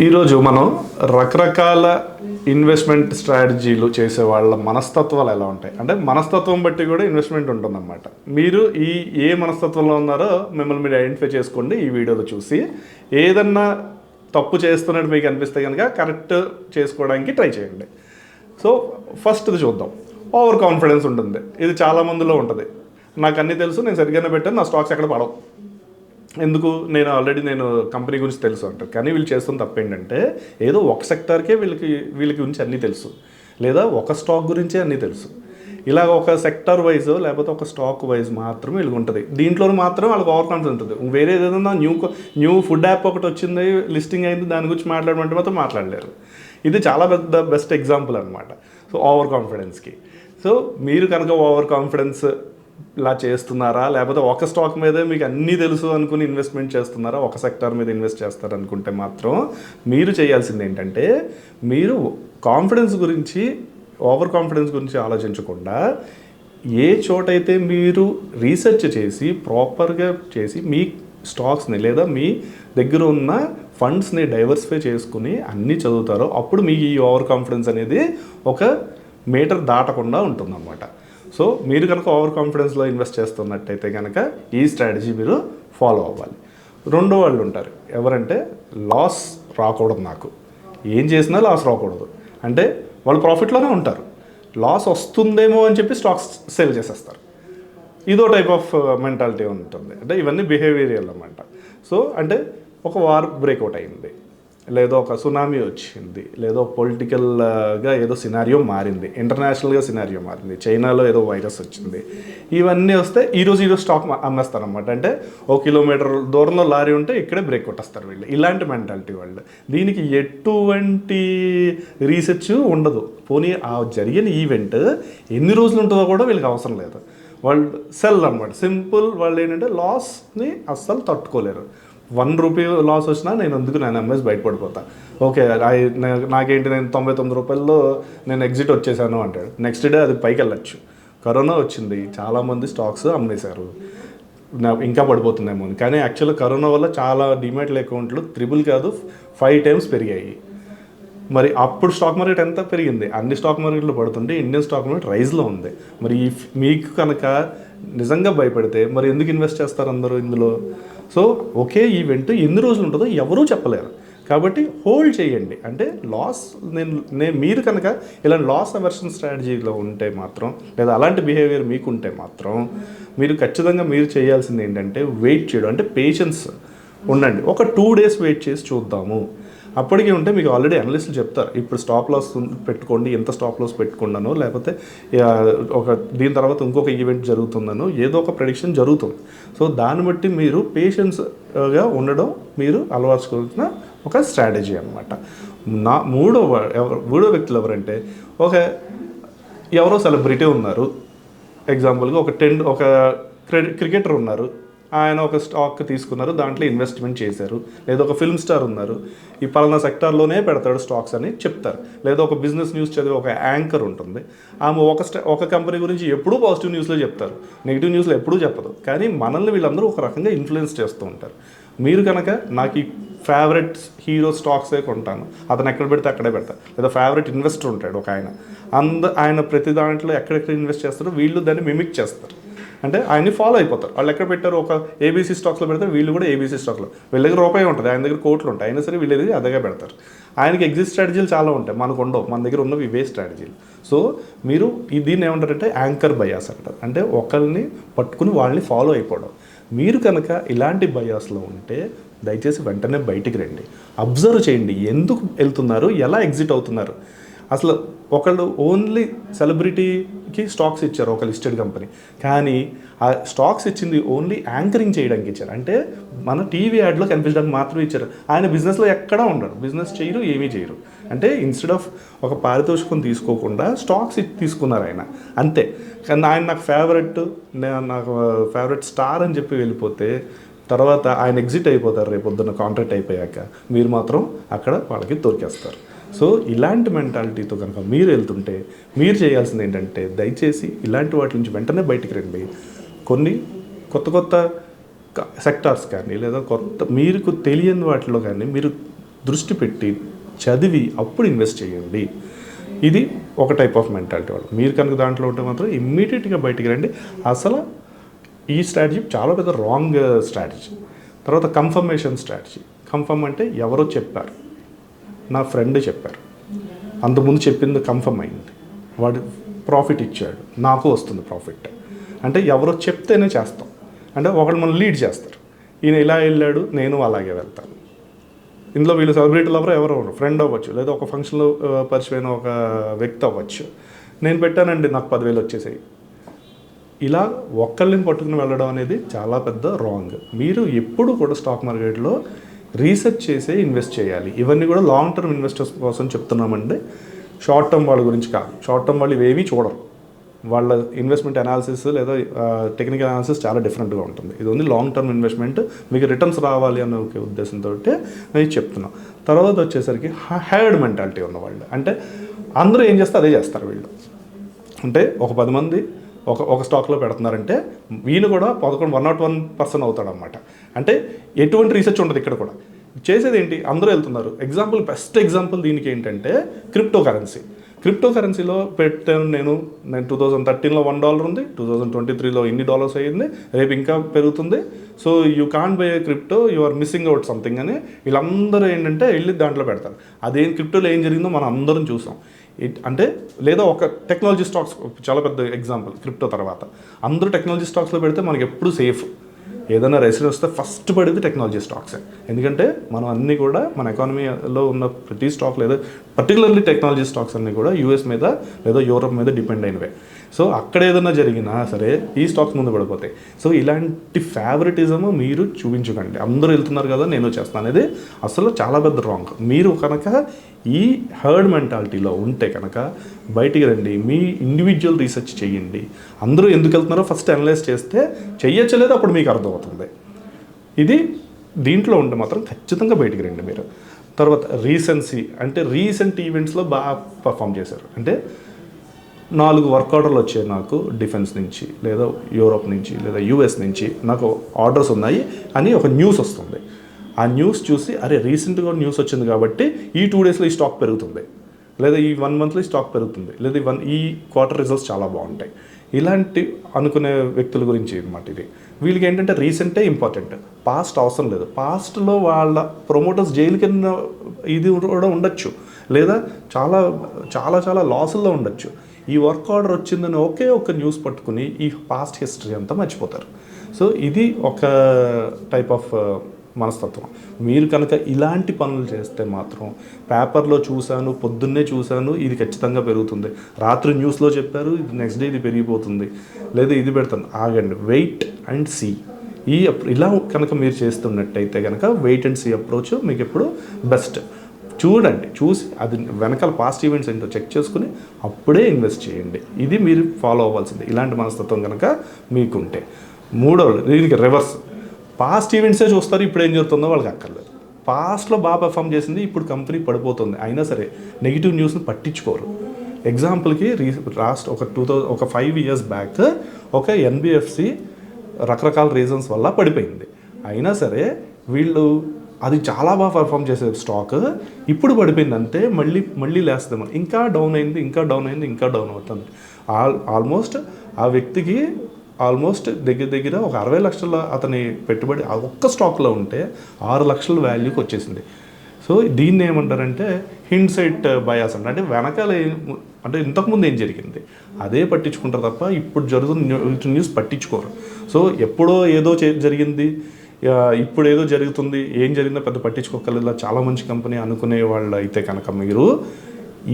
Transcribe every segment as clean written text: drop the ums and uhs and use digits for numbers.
ఈరోజు మనం రకరకాల ఇన్వెస్ట్మెంట్ స్ట్రాటజీలు చేసే వాళ్ళ మనస్తత్వాలు ఎలా ఉంటాయి అంటే మనస్తత్వం బట్టి కూడా ఇన్వెస్ట్మెంట్ ఉంటుందన్నమాట. మీరు ఏ మనస్తత్వంలో ఉన్నారో మిమ్మల్ని మీరు ఐడెంటిఫై చేసుకోండి. ఈ వీడియోలో చూసి ఏదన్నా తప్పు చేస్తున్నట్టు మీకు అనిపిస్తే కనుక కరెక్ట్ చేసుకోవడానికి ట్రై చేయండి. సో ఫస్ట్ది చూద్దాం. ఓవర్ కాన్ఫిడెన్స్ ఉంటుంది. ఇది చాలా మందిలో ఉంటుంది. నాకు అన్నీ తెలుసు, నేను సరిగ్గానే పెట్టాను, నా స్టాక్స్ ఎక్కడ పడవు. ఎందుకు? నేను కంపెనీ గురించి తెలుసు అంటారు. కానీ వీళ్ళు చేస్తున్న తప్పు ఏంటంటే ఏదో ఒక సెక్టార్కే వీళ్ళకి గురించి అన్నీ తెలుసు, లేదా ఒక స్టాక్ గురించే అన్నీ తెలుసు. ఇలాగ ఒక సెక్టార్ వైజ్ లేకపోతే ఒక స్టాక్ వైజ్ మాత్రమే వీళ్ళకి ఉంటుంది. దీంట్లో మాత్రం వాళ్ళకి ఓవర్ కాన్ఫిడెన్స్ ఉంటుంది. వేరే ఏదైనా న్యూ ఫుడ్ యాప్ ఒకటి వచ్చింది, లిస్టింగ్ అయింది, దాని గురించి మాట్లాడమంటే మాత్రం మాట్లాడలేరు. ఇది చాలా బెస్ట్ ఎగ్జాంపుల్ అనమాట. సో ఓవర్ కాన్ఫిడెన్స్కి. సో మీరు కనుక ఓవర్ కాన్ఫిడెన్స్ ఇలా చేస్తున్నారా, లేకపోతే ఒక స్టాక్ మీదే మీకు అన్నీ తెలుసు అనుకుని ఇన్వెస్ట్మెంట్ చేస్తున్నారా, ఒక సెక్టార్ మీద ఇన్వెస్ట్ చేస్తారనుకుంటే మాత్రం మీరు చేయాల్సింది ఏంటంటే మీరు ఓవర్ కాన్ఫిడెన్స్ గురించి ఆలోచించకుండా ఏ చోటైతే మీరు రీసెర్చ్ చేసి ప్రాపర్గా చేసి మీ స్టాక్స్ని లేదా మీ దగ్గర ఉన్న ఫండ్స్ని డైవర్సిఫై చేసుకుని అన్నీ చదువుతారో అప్పుడు మీకు ఈ ఓవర్ కాన్ఫిడెన్స్ అనేది ఒక మీటర్ దాటకుండా ఉంటుందన్నమాట. సో మీరు కనుక ఓవర్ కాన్ఫిడెన్స్లో ఇన్వెస్ట్ చేస్తున్నట్టయితే కనుక ఈ స్ట్రాటజీ మీరు ఫాలో అవ్వాలి. రెండో వాళ్ళు ఉంటారు, ఎవరంటే లాస్ రాకూడదు, నాకు ఏం చేసినా లాస్ రాకూడదు అంటే వాళ్ళు ప్రాఫిట్లోనే ఉంటారు. లాస్ వస్తుందేమో అని చెప్పి స్టాక్స్ సేల్ చేసేస్తారు. ఇదో టైప్ ఆఫ్ మెంటాలిటీ ఉంటుంది. అంటే ఇవన్నీ బిహేవియరియల్ అన్నమాట. సో అంటే ఒక వార్ బ్రేక్అవుట్ అయింది, లేదో ఒక సునామీ వచ్చింది, లేదో పొలిటికల్గా ఏదో సినారియో మారింది, ఇంటర్నేషనల్గా సినారియో మారింది, చైనాలో ఏదో వైరస్ వచ్చింది, ఇవన్నీ వస్తే ఈరోజు స్టాక్ అమ్మేస్తారనమాట. అంటే 1 కిలోమీటర్ దూరంలో లారీ ఉంటే ఇక్కడే బ్రేక్ కొట్టేస్తారు వీళ్ళు. ఇలాంటి మెంటాలిటీ వాళ్ళు. దీనికి ఎటువంటి రీసెర్చ్ ఉండదు. పోనీ ఆ జరిగిన ఈవెంట్ ఎన్ని రోజులు ఉంటుందో కూడా వీళ్ళకి అవసరం లేదు. వాళ్ళు సెల్ అనమాట. సింపుల్. వాళ్ళు ఏంటంటే లాస్ని అస్సలు తట్టుకోలేరు. 1 రూపీ లాస్ వచ్చినా నేను అమ్మేసి బయటపడిపోతా. ఓకే, నాకేంటి, నేను 99 రూపాయల్లో నేను ఎగ్జిట్ వచ్చేసాను అంటాడు. నెక్స్ట్ డే అది పైకి వెళ్ళచ్చు. కరోనా వచ్చింది, చాలామంది స్టాక్స్ అమ్మేశారు, ఇంకా పడిపోతుందేమో అని. కానీ యాక్చువల్గా కరోనా వల్ల చాలా డిమాట్ అకౌంట్లు 5 టైమ్స్ పెరిగాయి. మరి అప్పుడు స్టాక్ మార్కెట్ ఎంత పెరిగింది? అన్ని స్టాక్ మార్కెట్లు పడుతుంటే ఇండియన్ స్టాక్ మార్కెట్ రైజ్లో ఉంది. మరి మీకు కనుక నిజంగా భయపడితే మరి ఎందుకు ఇన్వెస్ట్ చేస్తారు అందరూ ఇందులో? సో ఒకే ఈవెంట్ ఎన్ని రోజులు ఉంటుందో ఎవరూ చెప్పలేరు. కాబట్టి హోల్డ్ చేయండి. అంటే లాస్ మీరు కనుక ఇలాంటి లాస్ అవర్షన్ స్ట్రాటజీలో ఉంటే మాత్రం, లేదా అలాంటి బిహేవియర్ మీకుంటే మాత్రం మీరు ఖచ్చితంగా మీరు చేయాల్సింది ఏంటంటే వెయిట్ చేయడం. అంటే పేషెన్స్ ఉండండి. ఒక 2 డేస్ వెయిట్ చేసి చూద్దాము. అప్పటికే ఉంటే మీకు ఆల్రెడీ అనలిస్టులు చెప్తారు, ఇప్పుడు స్టాప్ లాస్ పెట్టుకోండి, ఎంత స్టాప్ లాస్ పెట్టుకున్నానో, లేకపోతే దీని తర్వాత ఇంకొక ఈవెంట్ జరుగుతుందనో ఏదో ఒక ప్రెడిక్షన్ జరుగుతుంది. సో దాన్ని బట్టి మీరు పేషెన్స్గా ఉండడం మీరు అలవర్చుకోవాల్సిన ఒక స్ట్రాటజీ అనమాట. మూడో వ్యక్తులు ఎవరంటే ఎవరో సెలబ్రిటీ ఉన్నారు. ఎగ్జాంపుల్గా ఒక క్రికెటర్ ఉన్నారు, ఆయన ఒక స్టాక్ తీసుకున్నారు, దాంట్లో ఇన్వెస్ట్మెంట్ చేశారు. లేదా ఒక ఫిల్మ్ స్టార్ ఉన్నారు, ఈ పలానా సెక్టార్లోనే పెడతాడు స్టాక్స్ అని చెప్తారు. లేదా ఒక బిజినెస్ న్యూస్ చదివే ఒక యాంకర్ ఉంటుంది, ఆమె ఒక కంపెనీ గురించి ఎప్పుడూ పాజిటివ్ న్యూస్లో చెప్తారు, నెగిటివ్ న్యూస్లో ఎప్పుడూ చెప్పదు. కానీ మనల్ని వీళ్ళందరూ ఒక రకంగా ఇన్ఫ్లుయెన్స్ చేస్తూ ఉంటారు. మీరు కనుక నాకు ఈ ఫేవరెట్ హీరో స్టాక్సే కొంటాను, అతను ఎక్కడ పెడితే అక్కడే పెడతారు. లేదా ఫేవరెట్ ఇన్వెస్టర్ ఉంటాడు ఒక ఆయన ప్రతి దాంట్లో ఎక్కడెక్కడ ఇన్వెస్ట్ చేస్తారో వీళ్ళు దాన్ని మిమిక్ చేస్తారు. అంటే ఆయన్ని ఫాలో అయిపోతారు. వాళ్ళు ఎక్కడ పెట్టారు, ఒక ఏబీసీ స్టాక్స్లో పెడతారు, వీళ్ళు కూడా ఏబీసీ స్టాక్లో. వీళ్ళ దగ్గర రూపాయి ఉంటుంది, ఆయన దగ్గర కోట్లు ఉంటాయి, అయినా సరే వీళ్ళ దగ్గర అదగా పెడతారు. ఆయనకి ఎగ్జిట్ స్ట్రాటజీలు చాలా ఉంటాయి, మనకు ఉండవు. మన దగ్గర ఉన్నవి ఇవే స్ట్రాటజీలు. సో మీరు దీన్ని ఏమంటారంటే యాంకర్ బయాస్ అంటారు. అంటే ఒకరిని పట్టుకుని వాళ్ళని ఫాలో అయిపోవడం. మీరు కనుక ఇలాంటి బయాస్లో ఉంటే దయచేసి వెంటనే బయటికి రండి. అబ్జర్వ్ చేయండి, ఎందుకు వెళ్తున్నారు, ఎలా ఎగ్జిట్ అవుతున్నారు. అసలు ఒకళ్ళు ఓన్లీ సెలబ్రిటీకి స్టాక్స్ ఇచ్చారు, ఒక లిస్టెడ్ కంపెనీ, కానీ ఆ స్టాక్స్ ఇచ్చింది ఓన్లీ యాంకరింగ్ చేయడానికి ఇచ్చారు. అంటే మన టీవీ యాడ్లో కనిపించడానికి మాత్రమే ఇచ్చారు. ఆయన బిజినెస్లో ఎక్కడా ఉండడు, బిజినెస్ చేయరు, ఏమీ చేయరు. అంటే ఇన్స్టెడ్ ఆఫ్ ఒక పారితోషికం తీసుకోకుండా స్టాక్స్ తీసుకున్నారు ఆయన, అంతే. కానీ ఆయన నాకు ఫేవరెట్ స్టార్ అని చెప్పి వెళ్ళిపోతే తర్వాత ఆయన ఎగ్జిట్ అయిపోతారు రేపొద్దున్న కాంట్రాక్ట్ అయిపోయాక. మీరు మాత్రం అక్కడ వాళ్ళకి దొరికేస్తారు. సో ఇలాంటి మెంటాలిటీతో కనుక మీరు వెళ్తుంటే మీరు చేయాల్సింది ఏంటంటే దయచేసి ఇలాంటి వాటి నుంచి వెంటనే బయటికి రండి. కొన్ని కొత్త సెక్టార్స్ కానీ లేదా మీకు తెలియని వాటిలో కానీ మీరు దృష్టి పెట్టి చదివి అప్పుడు ఇన్వెస్ట్ చేయండి. ఇది ఒక టైప్ ఆఫ్ మెంటాలిటీ వాళ్ళు. మీరు కనుక దాంట్లో ఉంటే మాత్రం ఇమ్మీడియట్గా బయటికి రండి. అసలు ఈ స్ట్రాటజీ చాలా పెద్ద రాంగ్ స్ట్రాటజీ. తర్వాత కన్ఫర్మేషన్ స్ట్రాటజీ. కన్ఫర్మ్ అంటే ఎవరో చెప్పారు, నా ఫ్రెండ్ చెప్పారు, అంతకుముందు చెప్పింది కన్ఫర్మ్ అయింది, వాడు ప్రాఫిట్ ఇచ్చాడు, నాకు వస్తుంది ప్రాఫిట్ అంటే ఎవరో చెప్తేనే చేస్తాం. అంటే ఒకళ్ళు మనం లీడ్ చేస్తారు, ఈయన ఇలా వెళ్ళాడు నేను అలాగే వెళ్తాను. ఇందులో వీళ్ళు సెలబ్రిటీలు ఎవరో ఫ్రెండ్ అవ్వచ్చు, లేదా ఒక ఫంక్షన్లో పరిచయమైన ఒక వ్యక్తి అవ్వచ్చు. నేను పెట్టానండి నాకు 10,000 వచ్చేసాయి. ఇలా ఒక్కళ్ళని పట్టుకుని వెళ్ళడం అనేది చాలా పెద్ద రాంగ్. మీరు ఎప్పుడు కూడా స్టాక్ మార్కెట్లో రీసెర్చ్ చేసే ఇన్వెస్ట్ చేయాలి. ఇవన్నీ కూడా లాంగ్ టర్మ్ ఇన్వెస్టర్స్ కోసం చెప్తున్నామండి, షార్ట్ టర్మ్ వాళ్ళ గురించి కాదు. షార్ట్ టర్మ్ వాళ్ళు ఇవేమీ చూడరు, వాళ్ళ ఇన్వెస్ట్మెంట్ అనాలిసిస్ లేదా టెక్నికల్ అనాలిసిస్ చాలా డిఫరెంట్గా ఉంటుంది. ఇది ఓన్లీ లాంగ్ టర్మ్ ఇన్వెస్ట్మెంట్, మీకు రిటర్న్స్ రావాలి అన్న ఒక ఉద్దేశంతో నేను చెప్తున్నాను. తర్వాత వచ్చేసరికి హైర్డ్ మెంటాలిటీ ఉన్నవాళ్ళు, అంటే అందరూ ఏం చేస్తే అదే చేస్తారు వీళ్ళు. అంటే ఒక 10 మంది ఒక స్టాక్లో పెడుతున్నారంటే వీళ్ళు కూడా 101% అవుతాడనమాట. అంటే ఎటువంటి రీసెర్చ్ ఉండదు ఇక్కడ కూడా. చేసేది ఏంటి, అందరూ వెళ్తున్నారు. ఎగ్జాంపుల్, బెస్ట్ ఎగ్జాంపుల్ దీనికి ఏంటంటే క్రిప్టో కరెన్సీ. క్రిప్టో కరెన్సీలో పెట్టాను నేను 2013లో $1 ఉంది, 2023లో ఇన్ని డాలర్స్ అయ్యింది, రేపు ఇంకా పెరుగుతుంది. So you can't buy a crypto, you are missing out something అని వీళ్ళందరూ ఏంటంటే వెళ్ళి దాంట్లో పెడతారు. అదేం క్రిప్టోలో ఏం జరిగిందో మనం అందరం చూసాం. అంటే లేదా ఒక టెక్నాలజీ స్టాక్స్ చాలా పెద్ద ఎగ్జాంపుల్. క్రిప్టో తర్వాత అందరూ టెక్నాలజీ స్టాక్స్లో పెడితే మనకి ఎప్పుడు సేఫ్. ఏదైనా రెసిడెన్స్ వస్తే ఫస్ట్ పడేది టెక్నాలజీ స్టాక్సే. ఎందుకంటే మనం అన్నీ కూడా మన ఎకానమీలో ఉన్న ప్రతి స్టాక్ లేదా పర్టికులర్లీ టెక్నాలజీ స్టాక్స్ అన్నీ కూడా యూఎస్ మీద లేదా యూరోప్ మీద డిపెండ్ అయినవే. సో అక్కడ ఏదైనా జరిగినా సరే ఈ స్టాక్స్ ముందు పడిపోతాయి. సో ఇలాంటి ఫేవరెటిజం మీరు చూపించకండి. అందరూ వెళ్తున్నారు కదా నేను చేస్తాను అనేది అసలు చాలా పెద్ద రాంగ్. మీరు కనుక ఈ హర్డ్ మెంటాలిటీలో ఉంటే కనుక బయటికి రండి, మీ ఇండివిజువల్ రీసెర్చ్ చేయండి. అందరూ ఎందుకు వెళ్తున్నారో ఫస్ట్ అనలైజ్ చేస్తే చెయ్యచ్చలేదు అప్పుడు మీకు అర్థమవుతుంది. ఇది దీంట్లో ఉంటే మాత్రం ఖచ్చితంగా బయటికి రండి మీరు. తర్వాత రీసెన్సీ, అంటే రీసెంట్ ఈవెంట్స్లో బాగా పర్ఫామ్ చేశారు. అంటే 4 వర్క్ ఆర్డర్లు వచ్చాయి నాకు డిఫెన్స్ నుంచి లేదా యూరోప్ నుంచి లేదా యూఎస్ నుంచి, నాకు ఆర్డర్స్ ఉన్నాయి అని ఒక న్యూస్ వస్తుంది. ఆ న్యూస్ చూసి అరే రీసెంట్గా న్యూస్ వచ్చింది కాబట్టి ఈ 2 డేస్లో ఈ స్టాక్ పెరుగుతుంది, లేదా ఈ 1 మంత్లో ఈ స్టాక్ పెరుగుతుంది, లేదా ఈ క్వార్టర్ రిజల్ట్స్ చాలా బాగుంటాయి, ఇలాంటి అనుకునే వ్యక్తుల గురించి అనమాట ఇది. వీళ్ళకి ఏంటంటే రీసెంటే ఇంపార్టెంట్, పాస్ట్ అవసరం లేదు. పాస్ట్లో వాళ్ళ ప్రమోటర్స్ జైలు కింద ఇది కూడా ఉండొచ్చు, లేదా చాలా చాలా చాలా లాసుల్లో ఉండొచ్చు. ఈ వర్క్ ఆర్డర్ వచ్చిందని ఒకే ఒక న్యూస్ పట్టుకుని ఈ పాస్ట్ హిస్టరీ అంతా మర్చిపోతారు. సో ఇది ఒక టైప్ ఆఫ్ మనస్తత్వం. మీరు కనుక ఇలాంటి పనులు చేస్తే మాత్రం పేపర్లో చూశాను, పొద్దున్నే చూశాను, ఇది ఖచ్చితంగా పెరుగుతుంది, రాత్రి న్యూస్లో చెప్పారు ఇది నెక్స్ట్ డే ఇది పెరిగిపోతుంది, లేదా ఇది పెడతాను, ఆగండి, వెయిట్ అండ్ సీ. ఇలా కనుక మీరు చేస్తున్నట్టయితే కనుక వెయిట్ అండ్ సీ అప్రోచ్ మీకు ఎప్పుడు బెస్ట్. చూడండి, చూసి అది వెనకాల పాస్ట్ ఈవెంట్స్ ఏంటో చెక్ చేసుకుని అప్పుడే ఇన్వెస్ట్ చేయండి. ఇది మీరు ఫాలో అవ్వాల్సింది ఇలాంటి మనస్తత్వం కనుక మీకుంటే. మూడోది దీనికి రివర్స్, పాస్ట్ ఈవెంట్సే చూస్తారు, ఇప్పుడు ఏం జరుగుతుందో వాళ్ళకి అక్కర్లేదు. పాస్ట్లో బాగా పర్ఫామ్ చేసింది, ఇప్పుడు కంపెనీ పడిపోతుంది, అయినా సరే నెగిటివ్ న్యూస్ని పట్టించుకోరు. ఎగ్జాంపుల్కి ఒక 5 years బ్యాక్ ఒక ఎన్బిఎఫ్సి రకరకాల రీజన్స్ వల్ల పడిపోయింది, అయినా సరే వీళ్ళు అది చాలా బాగా పర్ఫామ్ చేసే స్టాక్ ఇప్పుడు పడిపోయిందంటే మళ్ళీ లేస్తుంది, ఇంకా డౌన్ అయింది, ఇంకా డౌన్ అవుతుంది. ఆల్మోస్ట్ ఆ వ్యక్తికి దగ్గర ఒక 60 లక్షల అతని పెట్టుబడి ఆ ఒక్క స్టాక్లో ఉంటే 6 లక్షల వాల్యూకి వచ్చేసింది. సో దీన్ని ఏమంటారంటే హిండ్సైట్ బయాస్ అంటే వెనకాల అంటే ఇంతకుముందు ఏం జరిగింది అదే పట్టించుకుంటారు తప్ప ఇప్పుడు జరుగుతున్న న్యూస్ పట్టించుకోరు. సో ఎప్పుడో ఏదో జరిగింది, ఇప్పుడు ఏదో జరుగుతుంది, ఏం జరిగిందో పెద్ద పట్టించుకోగల చాలా మంచి కంపెనీ అనుకునే వాళ్ళు అయితే కనుక మీరు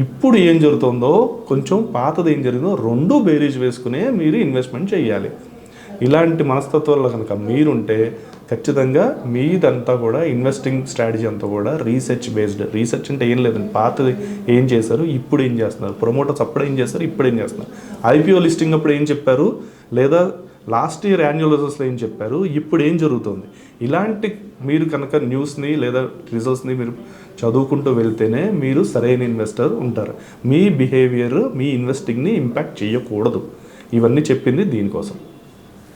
ఇప్పుడు ఏం జరుగుతుందో కొంచెం పాతది ఏం జరిగిందో 2 బేరీజ్ వేసుకునే మీరు ఇన్వెస్ట్మెంట్ చేయాలి. ఇలాంటి మనస్తత్వాల్లో కనుక మీరుంటే ఖచ్చితంగా మీదంతా కూడా ఇన్వెస్టింగ్ స్ట్రాటజీ అంతా కూడా రీసెర్చ్ బేస్డ్. రీసెర్చ్ అంటే ఏం లేదండి, పాతది ఏం చేశారు, ఇప్పుడు ఏం చేస్తున్నారు, ప్రమోటర్స్ అప్పుడు ఏం చేస్తారు, ఇప్పుడు ఏం చేస్తున్నారు, ఐపీఓ లిస్టింగ్ అప్పుడు ఏం చెప్పారు, లేదా లాస్ట్ ఇయర్ యాన్యువల్ రిజల్ట్స్లో ఏం చెప్పారు, ఇప్పుడు ఏం జరుగుతుంది, ఇలాంటి మీరు కనుక న్యూస్ని లేదా రిజల్ట్స్ని మీరు చదువుకుంటూ వెళ్తేనే మీరు సరైన ఇన్వెస్టర్ ఉంటారు. మీ బిహేవియర్ మీ ఇన్వెస్టింగ్ని ఇంపాక్ట్ చేయకూడదు. ఇవన్నీ చెప్పింది దీనికోసం.